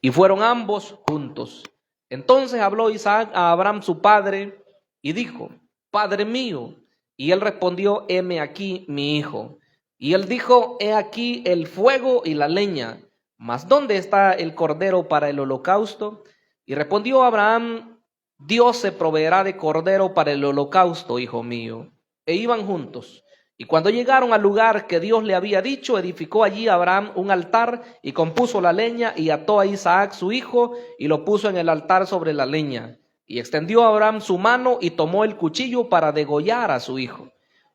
y fueron ambos juntos. Entonces habló Isaac a Abraham su padre y dijo: Padre mío. Y él respondió: heme aquí mi hijo. Y él dijo: he aquí el fuego y la leña, mas ¿dónde está el cordero para el holocausto? Y respondió Abraham: Dios se proveerá de cordero para el holocausto, hijo mío. E iban juntos. Y cuando llegaron al lugar que Dios le había dicho, edificó allí Abraham un altar y compuso la leña y ató a Isaac su hijo y lo puso en el altar sobre la leña. Y extendió Abraham su mano y tomó el cuchillo para degollar a su hijo.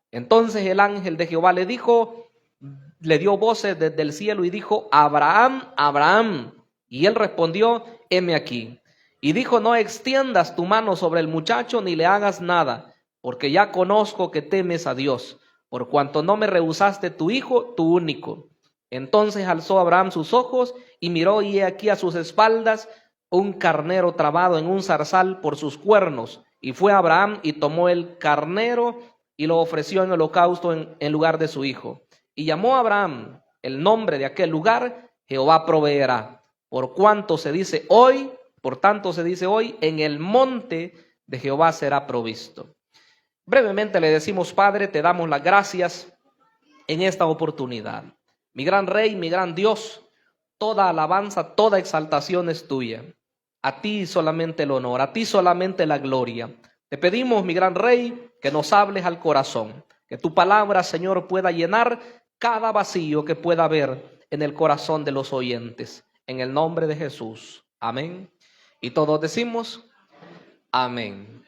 Entonces el ángel de Jehová le dio voces desde el cielo y dijo: Abraham, Abraham. Y él respondió: heme aquí. Y dijo: no extiendas tu mano sobre el muchacho ni le hagas nada, porque ya conozco que temes a Dios, por cuanto no me rehusaste tu hijo, tu único. Entonces alzó Abraham sus ojos y miró, y he aquí a sus espaldas un carnero trabado en un zarzal por sus cuernos. Y fue Abraham y tomó el carnero y lo ofreció en holocausto en lugar de su hijo. Y llamó a Abraham el nombre de aquel lugar: Jehová proveerá. Por tanto se dice hoy, en el monte de Jehová será provisto. Brevemente le decimos: Padre, te damos las gracias en esta oportunidad. Mi gran Rey, mi gran Dios, toda alabanza, toda exaltación es tuya. A ti solamente el honor, a ti solamente la gloria. Te pedimos, mi gran Rey, que nos hables al corazón, que tu palabra, Señor, pueda llenar cada vacío que pueda haber en el corazón de los oyentes. En el nombre de Jesús. Amén. Y todos decimos amén.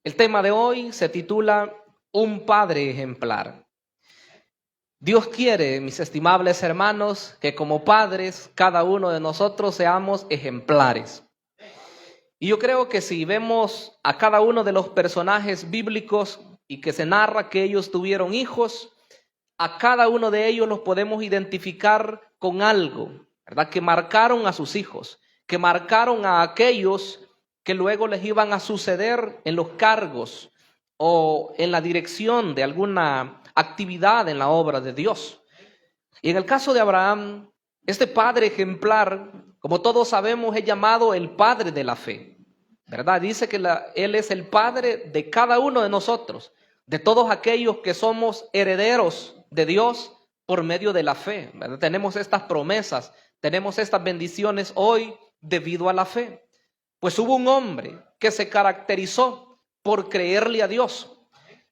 El tema de hoy se titula Un padre ejemplar. Dios quiere, mis estimables hermanos, que como padres cada uno de nosotros seamos ejemplares. Y yo creo que si vemos a cada uno de los personajes bíblicos y que se narra que ellos tuvieron hijos, a cada uno de ellos los podemos identificar con algo, ¿verdad? Que marcaron a sus hijos, que marcaron a aquellos que luego les iban a suceder en los cargos o en la dirección de alguna actividad en la obra de Dios. Y en el caso de Abraham, este padre ejemplar, como todos sabemos, es llamado el padre de la fe, ¿verdad? Dice que él es el padre de cada uno de nosotros, de todos aquellos que somos herederos de Dios por medio de la fe, ¿verdad? Tenemos estas promesas, tenemos estas bendiciones hoy debido a la fe. Pues hubo un hombre que se caracterizó por creerle a Dios.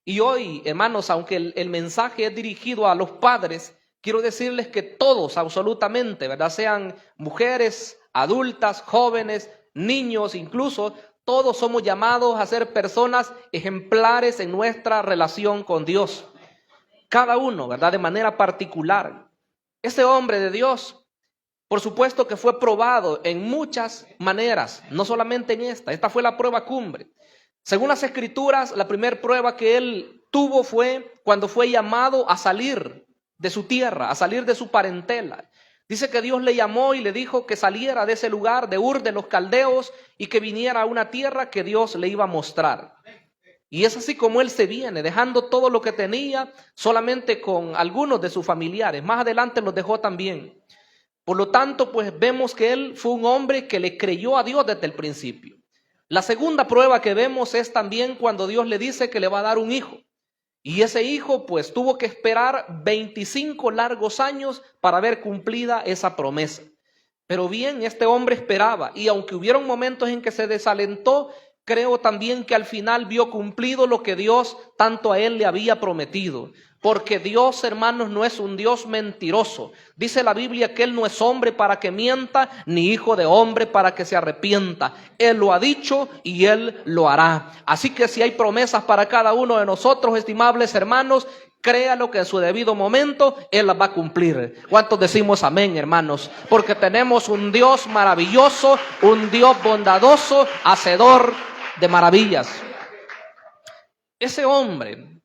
Y hoy, hermanos, aunque el mensaje es dirigido a los padres, quiero decirles que todos, absolutamente, ¿verdad? Sean mujeres, adultas, jóvenes, niños, incluso, todos somos llamados a ser personas ejemplares en nuestra relación con Dios. Cada uno, ¿verdad? De manera particular. Este hombre de Dios, por supuesto que fue probado en muchas maneras, no solamente en esta fue la prueba cumbre. Según las Escrituras, la primera prueba que él tuvo fue cuando fue llamado a salir de su tierra, a salir de su parentela. Dice que Dios le llamó y le dijo que saliera de ese lugar, de Ur de los Caldeos, y que viniera a una tierra que Dios le iba a mostrar. Y es así como él se viene, dejando todo lo que tenía, solamente con algunos de sus familiares. Más adelante los dejó también. Por lo tanto, pues vemos que él fue un hombre que le creyó a Dios desde el principio. La segunda prueba que vemos es también cuando Dios le dice que le va a dar un hijo. Y ese hijo pues tuvo que esperar 25 largos años para ver cumplida esa promesa. Pero bien, este hombre esperaba, y aunque hubieron momentos en que se desalentó, creo también que al final vio cumplido lo que Dios tanto a él le había prometido. Porque Dios, hermanos, no es un Dios mentiroso. Dice la Biblia que Él no es hombre para que mienta, ni hijo de hombre para que se arrepienta. Él lo ha dicho y Él lo hará. Así que si hay promesas para cada uno de nosotros, estimables hermanos, créalo que en su debido momento Él las va a cumplir. ¿Cuántos decimos amén, hermanos? Porque tenemos un Dios maravilloso, un Dios bondadoso, hacedor de maravillas. Ese hombre,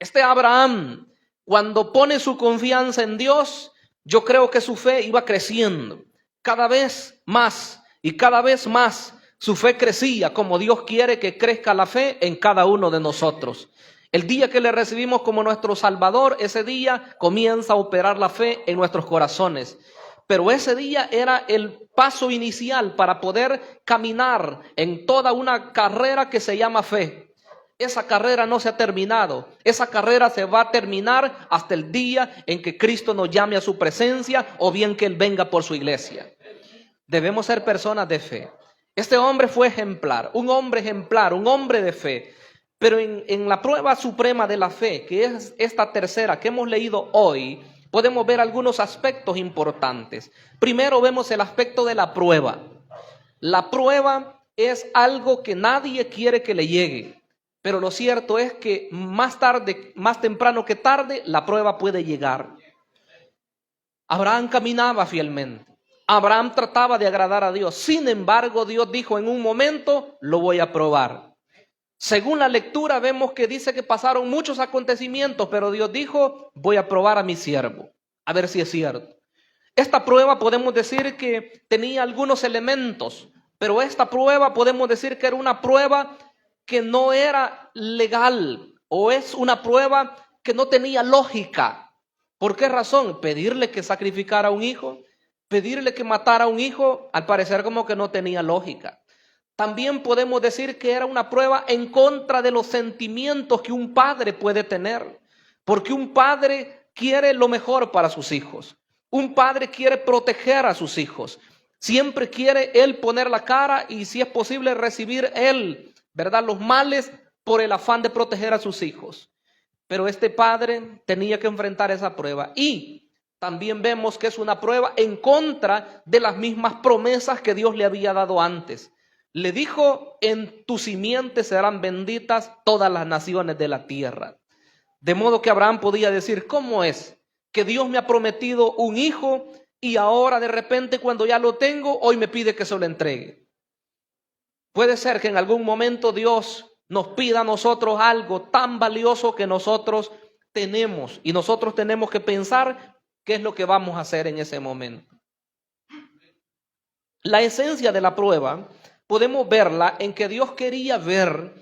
este Abraham, cuando pone su confianza en Dios, yo creo que su fe iba creciendo. Cada vez más y cada vez más su fe crecía, como Dios quiere que crezca la fe en cada uno de nosotros. El día que le recibimos como nuestro Salvador, ese día comienza a operar la fe en nuestros corazones. Pero ese día era el paso inicial para poder caminar en toda una carrera que se llama fe. Esa carrera no se ha terminado. Esa carrera se va a terminar hasta el día en que Cristo nos llame a su presencia o bien que Él venga por su iglesia. Debemos ser personas de fe. Este hombre fue ejemplar, un hombre de fe. Pero en la prueba suprema de la fe, que es esta tercera que hemos leído hoy, podemos ver algunos aspectos importantes. Primero vemos el aspecto de la prueba. La prueba es algo que nadie quiere que le llegue, pero lo cierto es que más temprano que tarde, la prueba puede llegar. Abraham caminaba fielmente. Abraham trataba de agradar a Dios. Sin embargo, Dios dijo en un momento, lo voy a probar. Según la lectura vemos que dice que pasaron muchos acontecimientos, pero Dios dijo, voy a probar a mi siervo, a ver si es cierto. Esta prueba podemos decir que tenía algunos elementos, pero esta prueba podemos decir que era una prueba que no era legal, o es una prueba que no tenía lógica. ¿Por qué razón? Pedirle que sacrificara a un hijo, pedirle que matara a un hijo, al parecer como que no tenía lógica. También podemos decir que era una prueba en contra de los sentimientos que un padre puede tener, porque un padre quiere lo mejor para sus hijos. Un padre quiere proteger a sus hijos. Siempre quiere él poner la cara y si es posible recibir él, ¿verdad?, los males por el afán de proteger a sus hijos. Pero este padre tenía que enfrentar esa prueba y también vemos que es una prueba en contra de las mismas promesas que Dios le había dado antes. Le dijo, en tu simiente serán benditas todas las naciones de la tierra. De modo que Abraham podía decir, ¿cómo es que Dios me ha prometido un hijo y ahora de repente cuando ya lo tengo, hoy me pide que se lo entregue? Puede ser que en algún momento Dios nos pida a nosotros algo tan valioso que nosotros tenemos y nosotros tenemos que pensar qué es lo que vamos a hacer en ese momento. La esencia de la prueba podemos verla en que Dios quería ver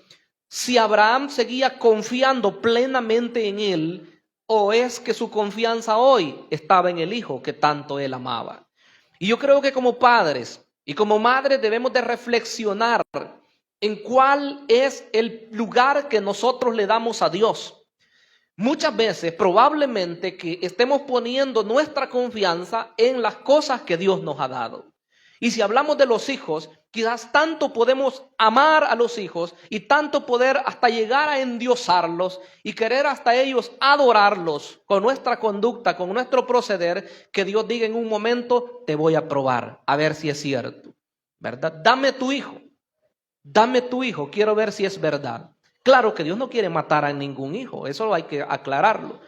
si Abraham seguía confiando plenamente en él o es que su confianza hoy estaba en el hijo que tanto él amaba. Y yo creo que como padres y como madres debemos de reflexionar en cuál es el lugar que nosotros le damos a Dios. Muchas veces probablemente que estemos poniendo nuestra confianza en las cosas que Dios nos ha dado. Y si hablamos de los hijos, quizás tanto podemos amar a los hijos y tanto poder hasta llegar a endiosarlos y querer hasta ellos adorarlos con nuestra conducta, con nuestro proceder, que Dios diga en un momento, te voy a probar, a ver si es cierto, ¿verdad? Dame tu hijo, quiero ver si es verdad. Claro que Dios no quiere matar a ningún hijo, eso hay que aclararlo.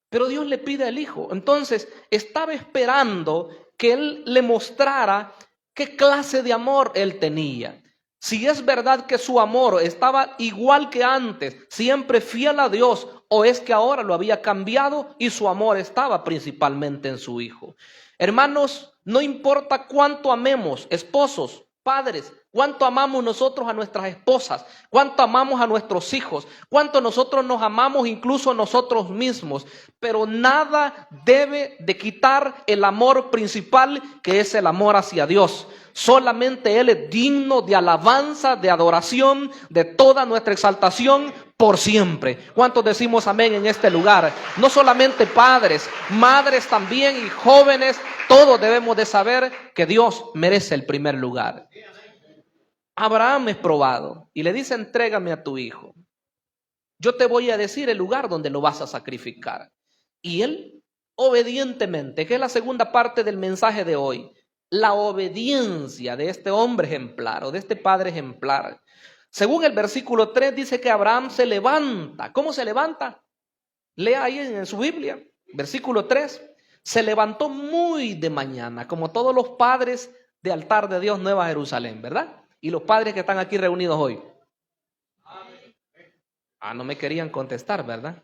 Pero Dios le pide al hijo. Entonces estaba esperando que él le mostrara qué clase de amor él tenía. Si es verdad que su amor estaba igual que antes, siempre fiel a Dios, o es que ahora lo había cambiado y su amor estaba principalmente en su hijo. Hermanos, no importa cuánto amemos, esposos, padres, cuánto amamos nosotros a nuestras esposas, cuánto amamos a nuestros hijos, cuánto nosotros nos amamos incluso nosotros mismos, pero nada debe de quitar el amor principal que es el amor hacia Dios. Solamente Él es digno de alabanza, de adoración, de toda nuestra exaltación por siempre. ¿Cuántos decimos amén en este lugar? No solamente padres, madres también y jóvenes, todos debemos de saber que Dios merece el primer lugar. Abraham es probado y le dice, entrégame a tu hijo. Yo te voy a decir el lugar donde lo vas a sacrificar. Y él obedientemente, que es la segunda parte del mensaje de hoy, la obediencia de este hombre ejemplar o de este padre ejemplar. Según el versículo 3 dice que Abraham se levanta. ¿Cómo se levanta? Lea ahí en su Biblia, versículo 3. Se levantó muy de mañana, como todos los padres de altar de Dios Nueva Jerusalén, ¿verdad? Y los padres que están aquí reunidos hoy. No me querían contestar, ¿verdad?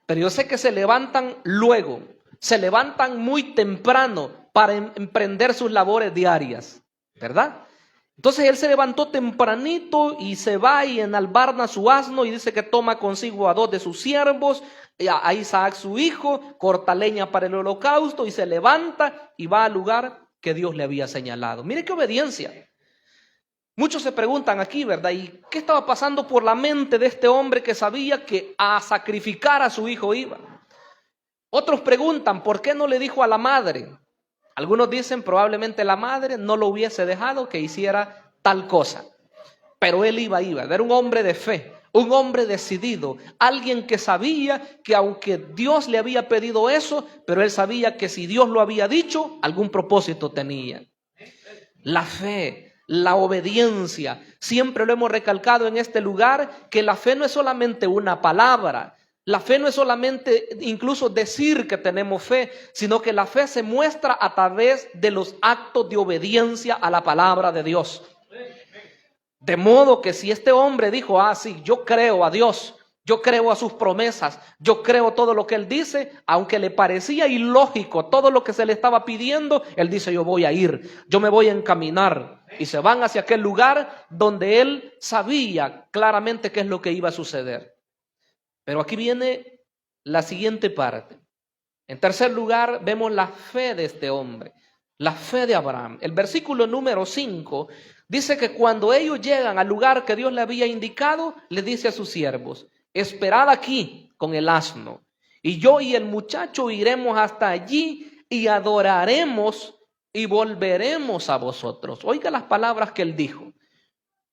Pero yo sé que se levantan luego, se levantan muy temprano para emprender sus labores diarias, ¿verdad? Entonces él se levantó tempranito y se va y enalbarna su asno y dice que toma consigo a 2 de sus siervos, a Isaac su hijo, corta leña para el holocausto y se levanta y va al lugar que Dios le había señalado. Mire qué obediencia. Muchos se preguntan aquí, ¿verdad? ¿Y qué estaba pasando por la mente de este hombre que sabía que a sacrificar a su hijo iba? Otros preguntan, ¿por qué no le dijo a la madre? Algunos dicen probablemente la madre no lo hubiese dejado que hiciera tal cosa. Pero él iba, era un hombre de fe, un hombre decidido, alguien que sabía que aunque Dios le había pedido eso, pero él sabía que si Dios lo había dicho, algún propósito tenía. La fe, la obediencia, siempre lo hemos recalcado en este lugar, que la fe no es solamente una palabra, la fe no es solamente incluso decir que tenemos fe, sino que la fe se muestra a través de los actos de obediencia a la palabra de Dios. De modo que si este hombre dijo, sí, yo creo a Dios, yo creo a sus promesas, yo creo todo lo que él dice, aunque le parecía ilógico todo lo que se le estaba pidiendo, él dice, yo voy a ir, yo me voy a encaminar. Y se van hacia aquel lugar donde él sabía claramente qué es lo que iba a suceder. Pero aquí viene la siguiente parte. En tercer lugar, vemos la fe de este hombre, la fe de Abraham. El versículo número 5 dice que cuando ellos llegan al lugar que Dios le había indicado, le dice a sus siervos, esperad aquí con el asno, y yo y el muchacho iremos hasta allí y adoraremos y volveremos a vosotros. Oiga las palabras que él dijo.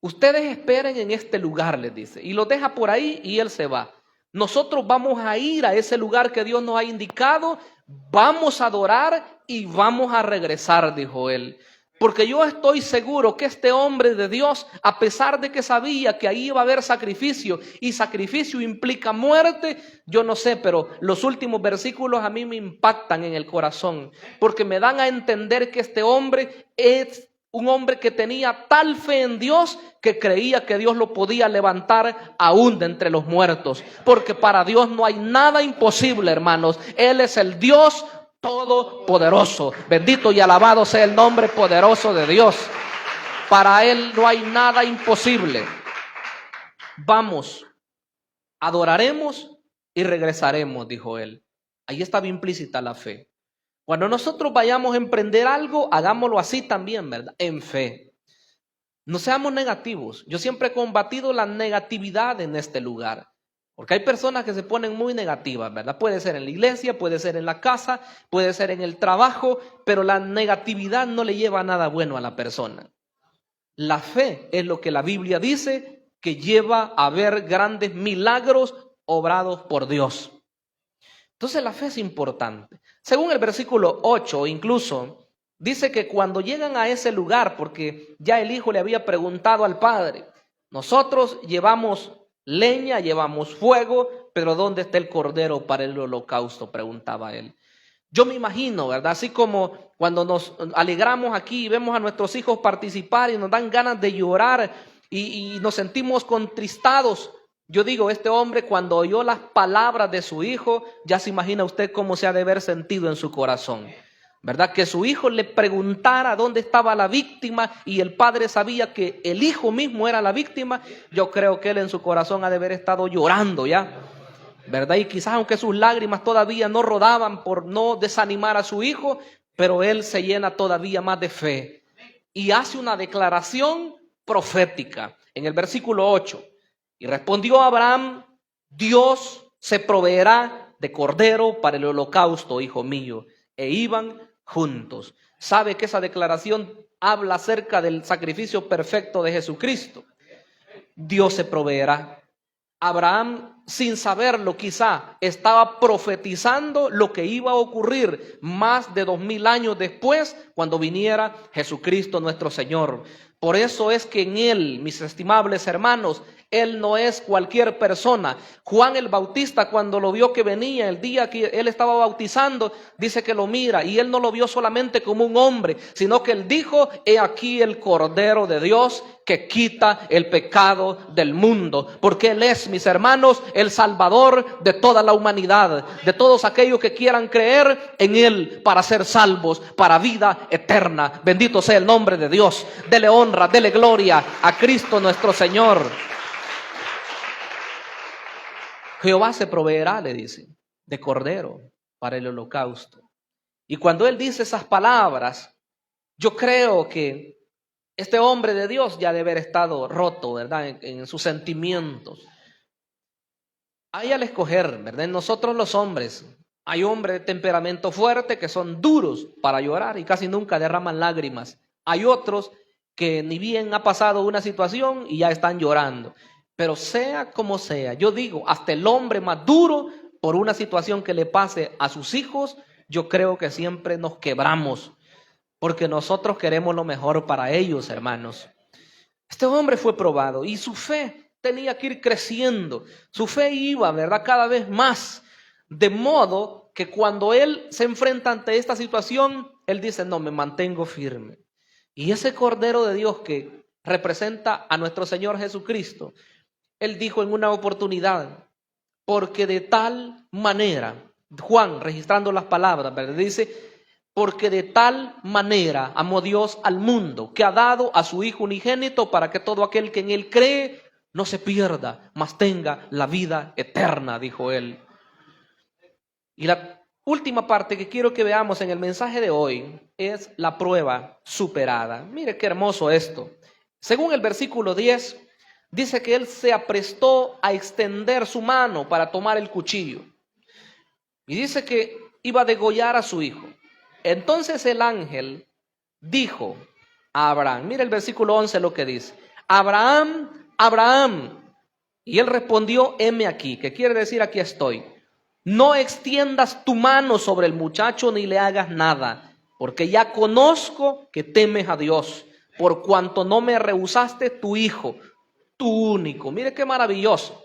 Ustedes esperen en este lugar, les dice, y lo deja por ahí y él se va. Nosotros vamos a ir a ese lugar que Dios nos ha indicado, vamos a adorar y vamos a regresar, dijo él. Porque yo estoy seguro que este hombre de Dios, a pesar de que sabía que ahí iba a haber sacrificio, y sacrificio implica muerte, yo no sé, pero los últimos versículos a mí me impactan en el corazón, porque me dan a entender que este hombre es un hombre que tenía tal fe en Dios que creía que Dios lo podía levantar aún de entre los muertos. Porque para Dios no hay nada imposible, hermanos. Él es el Dios todopoderoso. Bendito y alabado sea el nombre poderoso de Dios. Para Él no hay nada imposible. Vamos, adoraremos y regresaremos, dijo él. Ahí estaba implícita la fe. Cuando nosotros vayamos a emprender algo, hagámoslo así también, ¿verdad? En fe. No seamos negativos. Yo siempre he combatido la negatividad en este lugar. Porque hay personas que se ponen muy negativas, ¿verdad? Puede ser en la iglesia, puede ser en la casa, puede ser en el trabajo, pero la negatividad no le lleva nada bueno a la persona. La fe es lo que la Biblia dice que lleva a ver grandes milagros obrados por Dios. Entonces la fe es importante. Según el versículo 8 incluso, dice que cuando llegan a ese lugar, porque ya el hijo le había preguntado al padre, nosotros llevamos leña, llevamos fuego, pero ¿dónde está el cordero para el holocausto?, preguntaba él. Yo me imagino, ¿verdad? Así como cuando nos alegramos aquí y vemos a nuestros hijos participar y nos dan ganas de llorar y nos sentimos contristados. Yo digo, este hombre cuando oyó las palabras de su hijo, ya se imagina usted cómo se ha de haber sentido en su corazón, ¿verdad? Que su hijo le preguntara dónde estaba la víctima y el padre sabía que el hijo mismo era la víctima. Yo creo que él en su corazón ha de haber estado llorando ya, ¿verdad? Y quizás aunque sus lágrimas todavía no rodaban por no desanimar a su hijo, pero él se llena todavía más de fe y hace una declaración profética en el versículo 8. Y respondió Abraham, Dios se proveerá de cordero para el holocausto, hijo mío. E iban juntos. ¿Sabe que esa declaración habla acerca del sacrificio perfecto de Jesucristo? Dios se proveerá. Abraham, sin saberlo quizá, estaba profetizando lo que iba a ocurrir más de 2000 años después, cuando viniera Jesucristo nuestro Señor. Por eso es que en Él, mis estimables hermanos, Él no es cualquier persona. Juan el Bautista, cuando lo vio que venía el día que Él estaba bautizando, dice que lo mira y Él no lo vio solamente como un hombre, sino que Él dijo, he aquí el Cordero de Dios que quita el pecado del mundo. Porque Él es, mis hermanos, el Salvador de toda la humanidad, de todos aquellos que quieran creer en Él para ser salvos, para vida eterna. Bendito sea el nombre de Dios. Dele honra, dele gloria a Cristo nuestro Señor. Jehová se proveerá, le dice, de cordero para el holocausto. Y cuando él dice esas palabras, Yo creo que este hombre de Dios ya debe haber estado roto, ¿verdad? En sus sentimientos. Hay al escoger, ¿verdad? En nosotros los hombres, hay hombres de temperamento fuerte que son duros para llorar y casi nunca derraman lágrimas. Hay otros que ni bien ha pasado una situación y ya están llorando. Pero sea como sea, yo digo, hasta el hombre más duro por una situación que le pase a sus hijos, yo creo que siempre nos quebramos, porque nosotros queremos lo mejor para ellos, hermanos. Este hombre fue probado y su fe tenía que ir creciendo. Su fe iba, ¿verdad?, cada vez más. De modo que cuando él se enfrenta ante esta situación, él dice, no, me mantengo firme. Y ese Cordero de Dios que representa a nuestro Señor Jesucristo, él dijo en una oportunidad, porque de tal manera, Juan registrando las palabras, ¿verdad?, dice, porque de tal manera amó Dios al mundo, que ha dado a su Hijo unigénito para que todo aquel que en él cree no se pierda, mas tenga la vida eterna, dijo él. Y la última parte que quiero que veamos en el mensaje de hoy es la prueba superada. Mire qué hermoso esto. Según el versículo 10, dice que él se aprestó a extender su mano para tomar el cuchillo. Y dice que iba a degollar a su hijo. Entonces el ángel dijo a Abraham, mira el versículo 11 lo que dice, Abraham, Abraham. Y él respondió, heme aquí, que quiere decir aquí estoy. No extiendas tu mano sobre el muchacho ni le hagas nada, porque ya conozco que temes a Dios, por cuanto no me rehusaste tu hijo, tu único. Mire qué maravilloso.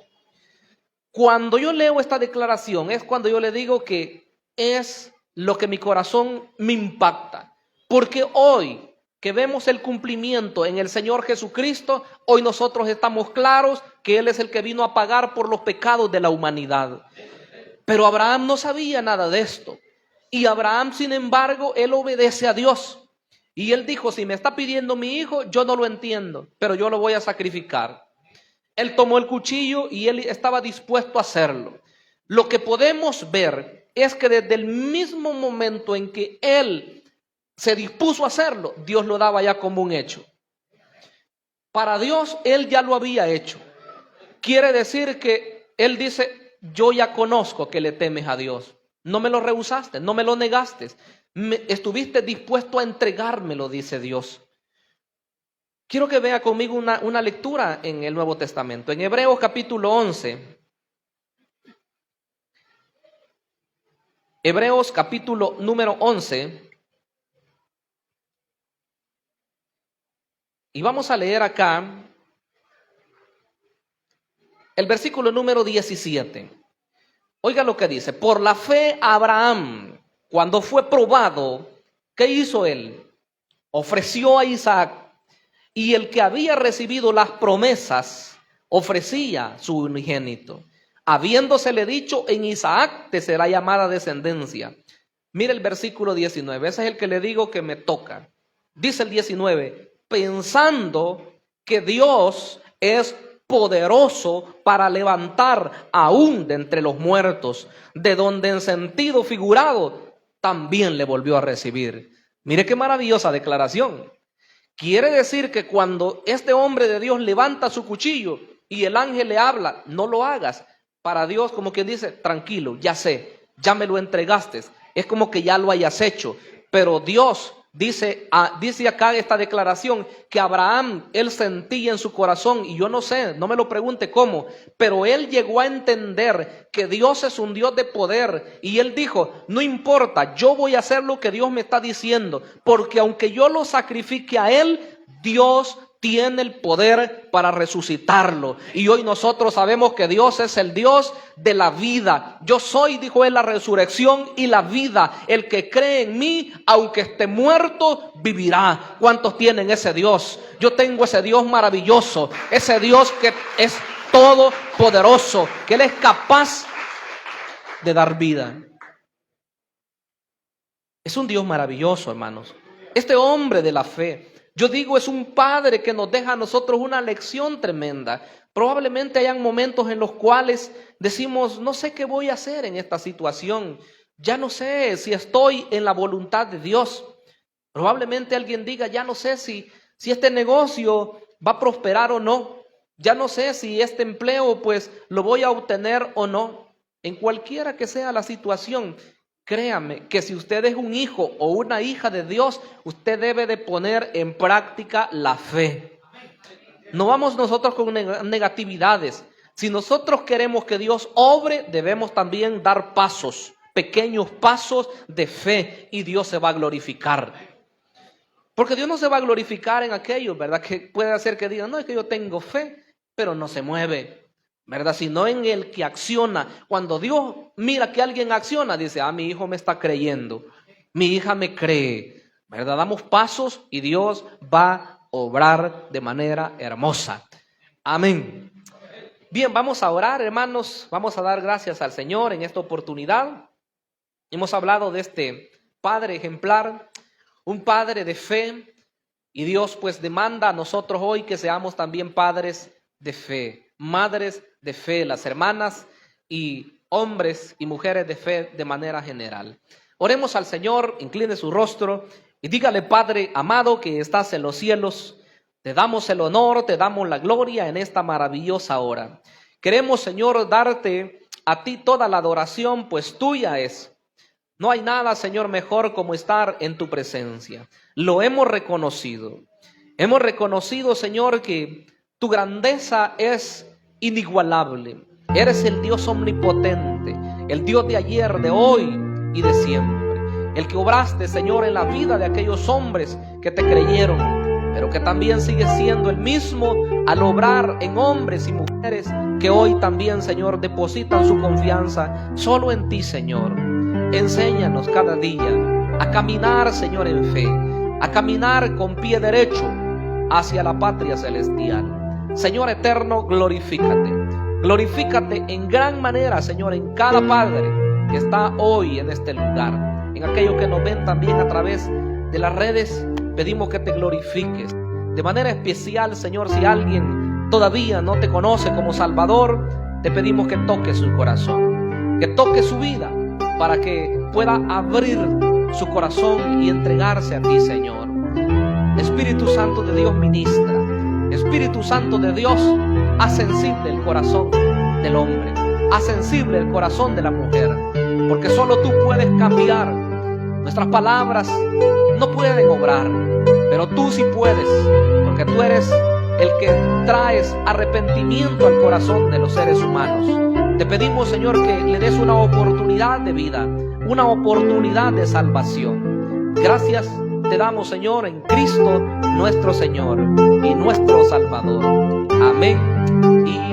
Cuando yo leo esta declaración es cuando yo le digo que es lo que mi corazón me impacta. Porque hoy que vemos el cumplimiento en el Señor Jesucristo, hoy nosotros estamos claros que Él es el que vino a pagar por los pecados de la humanidad. Pero Abraham no sabía nada de esto. Y Abraham, sin embargo, él obedece a Dios. Y él dijo, si me está pidiendo mi hijo, yo no lo entiendo, pero yo lo voy a sacrificar. Él tomó el cuchillo y él estaba dispuesto a hacerlo. Lo que podemos ver es que desde el mismo momento en que él se dispuso a hacerlo, Dios lo daba ya como un hecho. Para Dios, él ya lo había hecho. Quiere decir que él dice, yo ya conozco que le temes a Dios. No me lo rehusaste, no me lo negaste. Estuviste dispuesto a entregármelo, dice Dios. Quiero que vea conmigo una lectura en el Nuevo Testamento. En Hebreos capítulo 11. Hebreos capítulo número 11. Y vamos a leer acá el versículo número 17. Oiga lo que dice. Por la fe Abraham, cuando fue probado, ¿qué hizo él? Ofreció a Isaac. Y el que había recibido las promesas ofrecía su unigénito, habiéndosele dicho, en Isaac te será llamada descendencia. Mire el versículo 19, ese es el que le digo que me toca. Dice el 19, pensando que Dios es poderoso para levantar aún de entre los muertos, de donde en sentido figurado también le volvió a recibir. Mire qué maravillosa declaración. Quiere decir que cuando este hombre de Dios levanta su cuchillo y el ángel le habla, no lo hagas. Para Dios, como quien dice, tranquilo, ya sé, ya me lo entregaste. Es como que ya lo hayas hecho. Pero Dios dice acá esta declaración que Abraham, él sentía en su corazón, y yo no sé, no me lo pregunte cómo, pero él llegó a entender que Dios es un Dios de poder, y él dijo, no importa, yo voy a hacer lo que Dios me está diciendo, porque aunque yo lo sacrifique a él, Dios tiene el poder para resucitarlo. Y hoy nosotros sabemos que Dios es el Dios de la vida. Yo soy, dijo él, la resurrección y la vida. El que cree en mí, aunque esté muerto, vivirá. ¿Cuántos tienen ese Dios? Yo tengo ese Dios maravilloso, ese Dios que es todopoderoso, que Él es capaz de dar vida. Es un Dios maravilloso, hermanos. Este hombre de la fe, yo digo, es un padre que nos deja a nosotros una lección tremenda. Probablemente hayan momentos en los cuales decimos, no sé qué voy a hacer en esta situación. Ya no sé si estoy en la voluntad de Dios. Probablemente alguien diga, ya no sé si este negocio va a prosperar o no. Ya no sé si este empleo pues lo voy a obtener o no. En cualquiera que sea la situación, créame que si usted es un hijo o una hija de Dios, usted debe de poner en práctica la fe. No vamos nosotros con negatividades. Si nosotros queremos que Dios obre, debemos también dar pasos, pequeños pasos de fe, y Dios se va a glorificar. Porque Dios no se va a glorificar en aquello, ¿verdad? Que puede hacer que digan, no, es que yo tengo fe, pero no se mueve, ¿verdad? Sino en el que acciona. Cuando Dios mira que alguien acciona, dice, mi hijo me está creyendo, mi hija me cree, ¿verdad? Damos pasos y Dios va a obrar de manera hermosa. Amén. Bien, vamos a orar, hermanos. Vamos a dar gracias al Señor en esta oportunidad. Hemos hablado de este padre ejemplar, un padre de fe, y Dios pues demanda a nosotros hoy que seamos también padres de fe, madres de fe, las hermanas y hombres y mujeres de fe de manera general. Oremos al Señor, incline su rostro y dígale: Padre amado que estás en los cielos, te damos el honor, te damos la gloria en esta maravillosa hora. Queremos, Señor, darte a ti toda la adoración, pues tuya es. No hay nada, Señor, mejor como estar en tu presencia. Lo hemos reconocido. Hemos reconocido, Señor, que tu grandeza es inigualable. Eres el Dios omnipotente, el Dios de ayer, de hoy y de siempre. El que obraste, Señor, en la vida de aquellos hombres que te creyeron, pero que también sigue siendo el mismo al obrar en hombres y mujeres que hoy también, Señor, depositan su confianza solo en ti, Señor. Enséñanos cada día a caminar, Señor, en fe, a caminar con pie derecho hacia la patria celestial. Señor eterno, glorifícate. Glorifícate en gran manera, Señor, en cada padre que está hoy en este lugar. En aquellos que nos ven también a través de las redes, pedimos que te glorifiques. De manera especial, Señor, si alguien todavía no te conoce como Salvador, te pedimos que toque su corazón, que toque su vida, para que pueda abrir su corazón y entregarse a ti, Señor. Espíritu Santo de Dios, ministra. Espíritu Santo de Dios, haz sensible el corazón del hombre, haz sensible el corazón de la mujer, porque solo tú puedes cambiar. Nuestras palabras no pueden obrar, pero tú sí puedes, porque tú eres el que traes arrepentimiento al corazón de los seres humanos. Te pedimos, Señor, que le des una oportunidad de vida, una oportunidad de salvación. Gracias te damos, Señor, en Cristo nuestro Señor y nuestro Salvador. Amén y